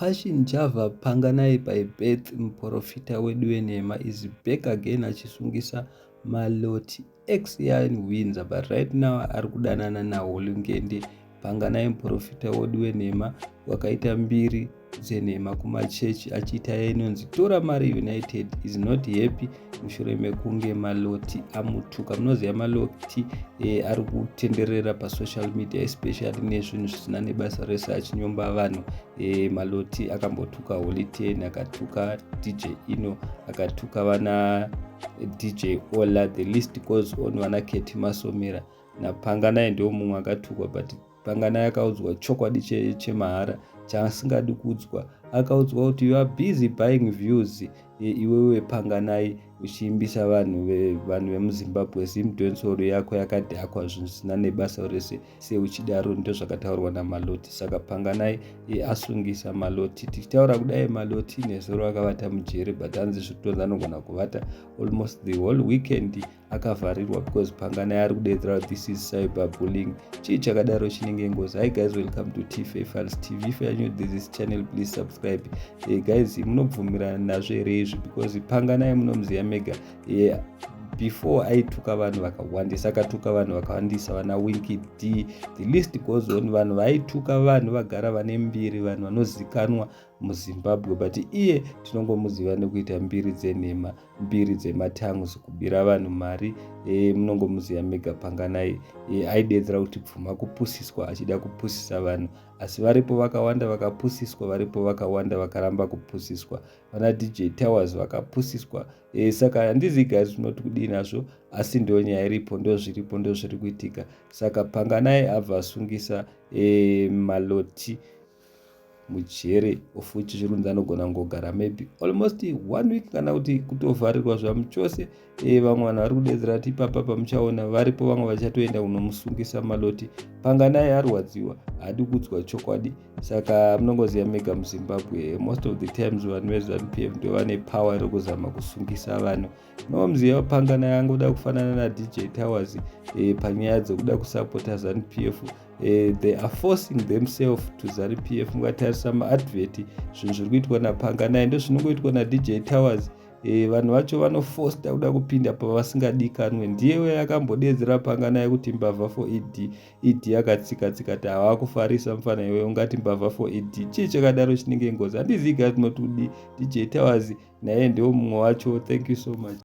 Passion Java Panganai by Beth muprofita wedu wenhema is back again achisungisa maloti XYN Windsor, but right now ari kudanana naHolingende. Panganai muprofita wedu wenhema wakaita mbiri dzenhema kumachechi achiita inonzi Tora Mari United is not happy mushure mekunge maloti amutuka. Munoziva maloti ari kutenderera pasocial media especially nezvinhu zvisina nebasa rese achinyomba vanhu. Maloti akambotuka Holy10, akatuka DJ Ino, akatuka vana DJ Ola, the list goes on, vana Keti Masomera naPanganai ndio mumwe akatukwa, but Panganai akaudzwa chokwadi chemahara chaasingadi kuudzwa. Akaudzwa kuti you are busy buying views iwewe Panganai uchiimbisa vanhu vemuZimbabwe, simudhensoro yako yakadhakwa zvinhu zvisina nebasa rese seuchidaro. Ndizvo zvakataurwa naMaloti. Saka Panganai asungisa Maloti. Tichitaura kudai Maloti nezuro akavata mujere, but hanzi zvitonzi anogona kuvata almost the whole weekend akavharirwa because Panganai ari kudedzera this is cyberbullying. Chii chakadaro chinenge ngozi. Hi guys, welcome to TFA Files TV. If you are new to this channel, please subscribe. Guys, munobvumirana nazvo here izvi because Panganai munomuziva mega. Before aituka vanhu vakawandisa, akatuka vanhu vakawandisa, vana Winky D, the list goes on. Vanhu vaituka vanhu vagara vane mbiri, vanhu vanozikanwa muZimbabwe, but iye tinongomuziva nekuita mbiri dzenhema, mbiri dzematangus, kubira vanhu mari. Munongomuziva mega Panganai. Aidedzera kuti pfuma kupusiswa, achida kupusisa vanhu, asi varipo vakawanda vakapusiswa, varipo vakawanda vakaramba kupusiswa. Vana DJ Towers vakapusiswa. Saka handizi guys tinoti kudii nazvo, asi ndio nyaya iripo, ndio zviripo, ndio zviri kuitika. Saka Panganai abva asungisa Maloti mujere, of which zvirunzi anogona ngogara maybe almost 1 week kana kuti kutovharirwa zvamuchose. Vamwe vanhu vari kudedzera kuti ipapa pamuchaona varipo vamwe vachatoenda kunomusungisa Maloti. Panganai arwadziwa, haadi kuudzwa chokwadi. Saka munongoziva mega muZimbabwe most of the times vanhu veZANU-PF ndio vane power rekuzama kusungisa vanhu. Munomuziva Panganai angoda kufanana naDJ Towers panyaya dzekuda kusapota ZANU-PF. They are forcing themselves to ZANU-PF. Mukatarisa maadvert zvinhu zviri kuitwa naPanganai ndo zvinongoitwa naDJ Towers. Vanhu vacho vanofosta kuda kupinda pavasingadikanwe. Ndiyewe akambodedzera Panganai kuti mbavha for ED akatsika-tsika kuti hava kufarisa mufana iwe ungati mbavha for ED. Chii chakadaro chinenge ngozi. Handizivi kuti tinoti DJ Towers naye ndio mumwe wacho. Thank you so much.